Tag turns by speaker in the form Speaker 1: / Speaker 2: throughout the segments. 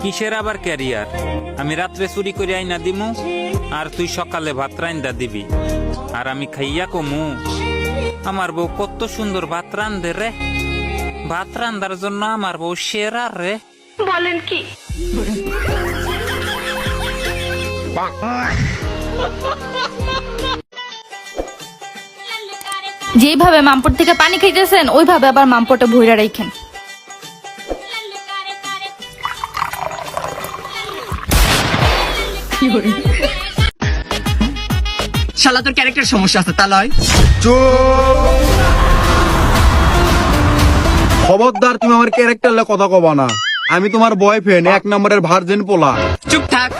Speaker 1: কিসের আবার ক্যারিয়ার? আমি রাত্রে চুরি করে আইনা দিমু, আর তুই সকালে ভাত রাইন্দা দিবি, আর আমি খাইয়া কমু আমার বউ কত সুন্দর ভাত রান্ধে রে। ভাত রান্ধার জন্য আমার বউ সেরা রে।
Speaker 2: বলেন কি?
Speaker 3: যেভাবে মামপট থেকে পানি খাইতেছেন ওইভাবে আবার মামপটে ভইরা রাখেন।
Speaker 4: শালা তোর ক্যারেক্টার সমস্যা আছে তা লয়।
Speaker 5: খবরদার, তুমি আমার ক্যারেক্টারে কথা কবা না। আমি তোমার বয়ফ্রেন্ড, 1 নম্বরের ভার্জিন পোলা।
Speaker 4: চুপ থাক,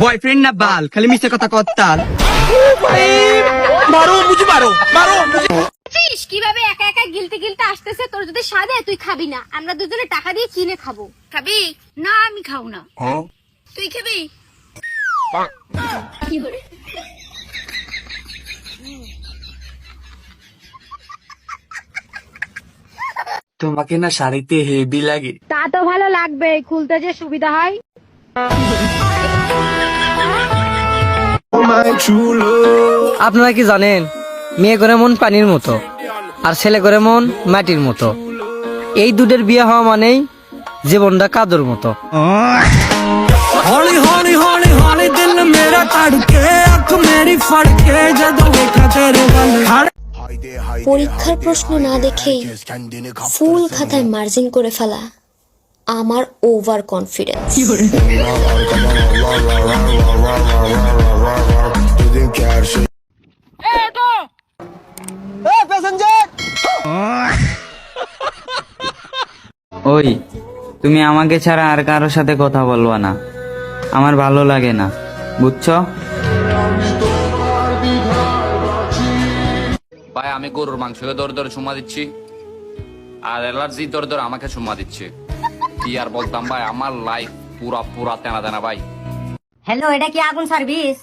Speaker 4: বয়ফ্রেন্ড না বাল, খালি মিথ্যে কথা কত্তাল।
Speaker 6: কিভাবে একা একা গিলতে গিলতে আসতেছে। তোর যদি সাদে তুই খাবি না, আমরা দুজনে টাকা দিয়ে কিনে খাবো। খাবি না? আমি খাও না। তুই খাবি?
Speaker 4: তোমাকে না শাড়িতে হেভি লাগে।
Speaker 6: তা তো ভালো লাগবে, খুলতে যে সুবিধা হয়।
Speaker 7: আপনারা কি জানেন, মেয়ে করে মন পানির মতো আর ছেলে করে মন মাটির মতো। এই দুধের বিয়ে হওয়া মানেই জীবনটা কাদর মতো।
Speaker 8: পরীক্ষার প্রশ্ন না দেখেই ফুল খাতায় মার্জিন করে ফেলা আমার ওভার কনফিডেন্স।
Speaker 1: ওই, তুমি আমাকে ছাড়া আর কারোর সাথে কথা বলবা না, আমার ভালো লাগে না, বুঝছো?
Speaker 9: ভাই আমি গরুর মাংসকে দর দরে চুমা দিচ্ছি, আর অ্যালার্জি দর দরে আমাকে চুমা দিচ্ছে। কি আর বলতাম ভাই, আমার লাইফ পুরা পুরা তেনা তেনা ভাই।
Speaker 10: হ্যালো, এটা কি আগুন সার্ভিস?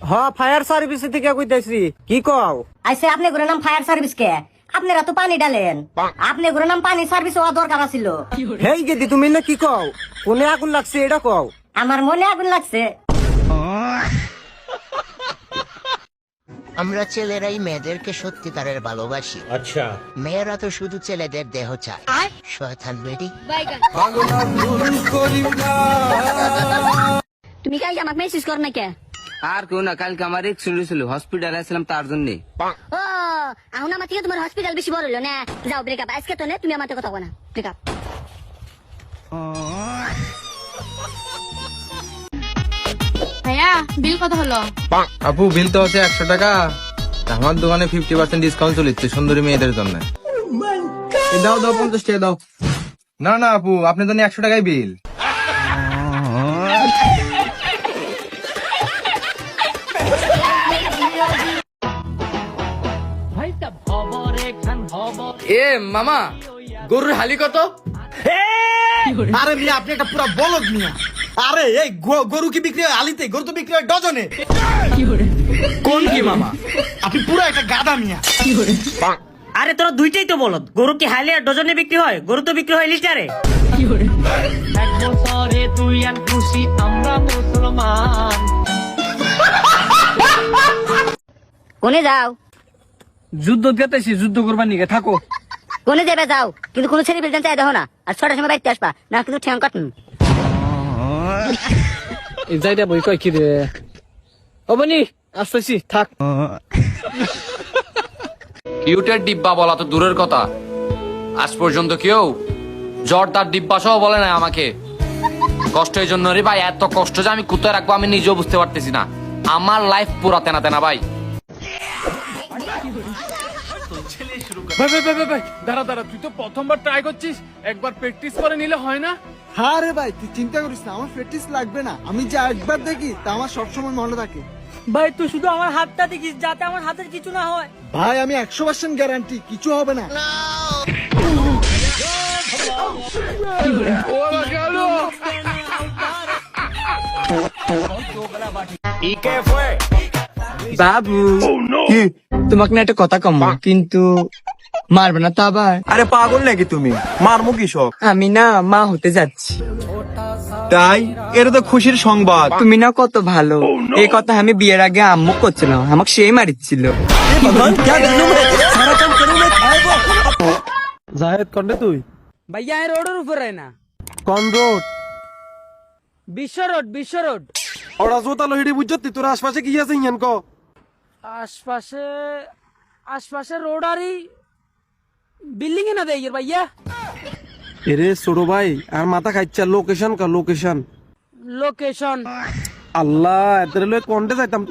Speaker 7: হ্যাঁ, ফায়ার সার্ভিস থেকে কইতাছি। কি কও?
Speaker 10: আইসে আপনি ঘুরে নাম ফায়ার সার্ভিস কে? আপনারা তো পানি ডালেন, আপনি ঘুরে নাম পানি সার্ভিস হওয়া দরকার ছিল।
Speaker 7: হেই গেদি, তুমি না কি কও? কোনে আগুন লাগছে এটা কও।
Speaker 10: আমার মনে আগুন লাগছে।
Speaker 11: আমরা ছেলেরাই মেয়েদেরকে সত্যিকারের ভালোবাসি। আচ্ছা, মেয়েরা তো শুধু ছেলেদের দেহ চায়। শয়তান বেটি।
Speaker 10: তুমি কালকে আমাকে মেসেজ কর না কে?
Speaker 7: আর কেউ না, কালকে আমার এক্সিডেন্ট ছিল, হসপিটালে আসলাম তার জন্য।
Speaker 10: ও, এখন আমার থেকে তোমার হসপিটাল বেশি বড় হলো না। যাও ব্রেকআপ আজকে তো না, তুমি আমার কথা বলো না, ব্রেকআপ।
Speaker 3: ভাইয়া বিল কত হলো?
Speaker 5: আপু, বিল তো হচ্ছে 100 টাকা। আমার দোকানে 50% ডিসকাউন্ট চলছে সুন্দরী মেয়েদের জন্য। দাও দাও, 50 টাকা দাও। না না আপু, আপনার জন্য 100 টাকাই বিল।
Speaker 4: এ মামা, গরুর হালি কত?
Speaker 5: আরে মিয়া, আপনি একটা পুরো বলদ মিয়া। আরে এই গরু কি বিক্রি হয় আলিতে? গরু তো বিক্রি হয় ডজনে।
Speaker 4: কোন কি মামা?
Speaker 5: আপনি পুরো একটা গাধা মিয়া।
Speaker 7: আরে তোরা দুইটাই তো বলদ। গরু কি হাইলে আর ডজনে বিক্রি হয়? গরু তো বিক্রি হয় লিটারে।
Speaker 10: কোনে যাও?
Speaker 7: যুদ্ধ দিতেছি, যুদ্ধ করবার নিকে থাকো।
Speaker 10: কোনে যাবে যাও, কিন্তু কোনো ছেলে বেলতে চাই দেখো না। আর 6টার সময় বাড়িতে আসবা না, কিন্তু ঠ্যাং কাটুন।
Speaker 7: এই যাইটা বই কয় কি রে? ও বনি, আসতেছি, থাক।
Speaker 9: কিউটের ডিব্বা বলা তো দূরের কথা, আজ পর্যন্ত কেউ জর্দার ডিব্বা সহ বলে না আমাকে। কষ্টের জন্য রে ভাই, এত কষ্ট যে আমি কোথায় রাখবো আমি নিজেও বুঝতে পারতেছি না। আমার লাইফ পুরা তেনা তেনা ভাই।
Speaker 5: দাঁড়া দাঁড়া, তুই তো প্রথমবার ট্রাই করছিস, একবার প্র্যাকটিস করে নিলে হয় না?
Speaker 12: হ্যাঁ রে ভাই, তুই চিন্তা করিস না, আমার প্র্যাকটিস লাগবে না। আমি যা একবার দেখি তা আমার সবসময় মনে থাকে।
Speaker 7: ভাই তুই শুধু আমার হাতটা দেখিস, যাতে আমার হাতের কিছু না হয়।
Speaker 12: ভাই আমি 100% গ্যারান্টি, কিছু হবে না।
Speaker 4: বাবু, তোমাকে না একটা কথা কম, কিন্তু মারবে না তো আবার?
Speaker 5: আরে পাগল নাকি তুমি? মারমু কি শখ?
Speaker 4: আমি না মা হতে যাচ্ছি।
Speaker 5: তাই এটা তো খুশির সংবাদ।
Speaker 4: তুমি না কত ভালো, এই কথা আমি বিয়ের আগে আম্মু করছিল, আমাকে সেই মারিচ্ছিল।
Speaker 5: জাহেদ কন্ডে তুই
Speaker 7: ভাইয়া রোডের উপরে না,
Speaker 5: কোন রোড?
Speaker 7: বিশ্ব রোড, বিশ্ব রোড।
Speaker 5: ওরা জোতা লহিড়ি বুঝতি তোর আশপাশে কি আছে ইয়ান ক?
Speaker 7: আশপাশে আশপাশে রোড আরই বিল্ডিং এ না দেয় ভাইয়া।
Speaker 5: এরে ছোট ভাই আর মাথা খাইছা, লোকেশন কা লোকেশন।
Speaker 7: লোকেশন
Speaker 5: আল্লাহ এদের লই কন্ডে যাইতাম,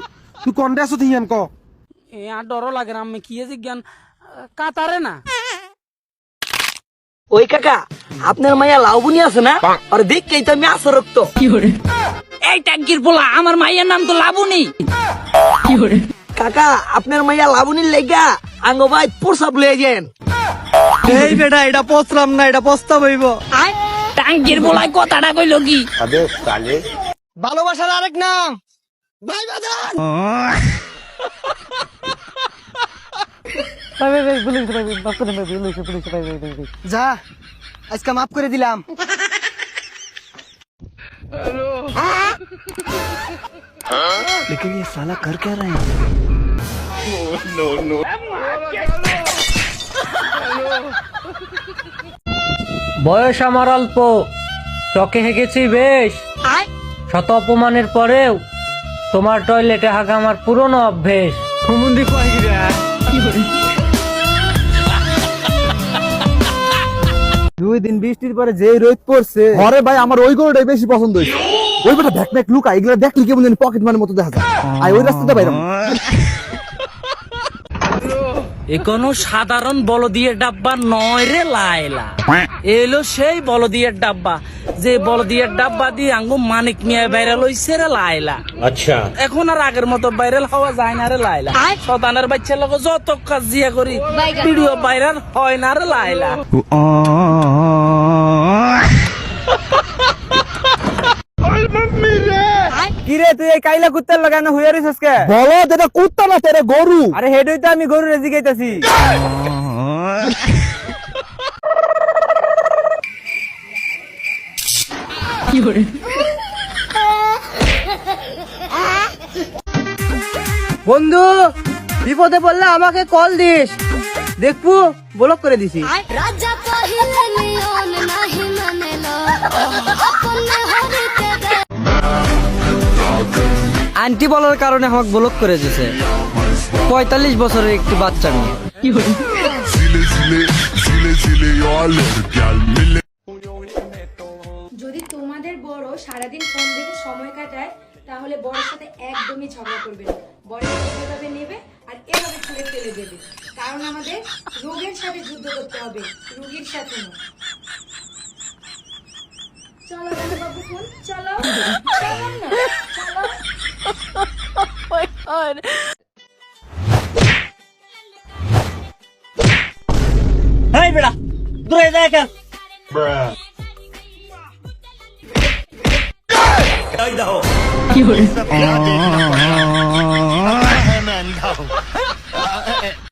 Speaker 5: তুই কন্ডে আছো ইয়ান ক?
Speaker 7: এ আর ডরও লাগে না, আমি কি জিজ্ঞান কাতারে না।
Speaker 4: ওই কাকা, আপনার মাইয়া লাউবুনি আছে না? আর দেখেই তো আমি আসরক্ত।
Speaker 7: এই ট্যাঙ্কির পোলা, আমার মাইয়ের নাম তো লাবণী।
Speaker 4: কাকা, আপনার মাইয়া লাবুনির লেগা আঙ্গ ভাই প্রসাব লয়ে যান। এই বেটা, এটা পস্তাম না, এটা পস্তাব হইব।
Speaker 7: ট্যাঙ্কির পোলায় কথাটা কইল কি?
Speaker 4: ভালোবাসার আরেক নাম ভাই বাজান। যা, আজকে মাফ করে দিলাম। लेकिन ये साला कर क्या रहे हैं?
Speaker 7: বয়স আমার অল্প, চকে হেগেছি বেশ, শত অপমানের পরেও তোমার টয়লেটে হাগা আমার পুরনো অভ্যেস।
Speaker 5: দুই দিন বৃষ্টির পরে যে রোদ পড়ছে, আরে ভাই আমার ওই গরুটাই বেশি পছন্দ হয়েছে। ওই বেটা ভ্যাকম্যাক লুকা, এগুলো দেখলি কেমন জানি পকেট মানের মতো দেখা যায়। আর ওই রাস্তাটা বাইরাম।
Speaker 7: এ কোনো সাধারণ বলদিয়ের ডাব্বা নয় রে লায়লা, এলো সেই বলদিয়ের ডাব্বা, যে বলদিয়ের ডাব্বা দিয়ে আঙ্গু মানিক মিয়া ভাইরাল হইছে রে লায়লা। আচ্ছা, এখন আর আগের মতো ভাইরাল হওয়া যায় না রে লায়লা। শতানের বাচ্চার লোক যত কাজ জিয়া করি, ভিডিও ভাইরাল হয় না রে লায়লা।
Speaker 4: কিরে, তুই এই কাইলা কুত্তার লাগানো হয়ে রিসেস কে?
Speaker 5: বলো এটা কুত্তা না তেরে গরু।
Speaker 4: আরে হেডই তো আমি গরু রেজি গাইতাছি। বন্ধু, বিপদে পড়লে আমাকে কল দিস, দেখবো ব্লক করে দিছি।
Speaker 6: রাজা কহিলে নিয়ম নাহি মানেল আপনে হরিতে দে।
Speaker 7: আন্টি বলার কারণে আমাকে ব্লক করে দিয়েছে, 45 বছরের একটি বাচ্চা মেয়ে।
Speaker 6: যদি তোমাদের বড় সারাদিন ফোন দেখে সময় কাটায়, তাহলে বড়ের সাথে একদমই ঝগড়া করবে না। বড়ের এভাবে নেবে আর এভাবে ছুঁড়ে ফেলে দেবে, কারণ আমাদের রোগের সাথে যুদ্ধ করতে হবে, রোগীর সাথে না। চলো রাজা বাবু, ফোন চলো, চলো না, চলো।
Speaker 4: এই বেটা, দূরে যা কেন?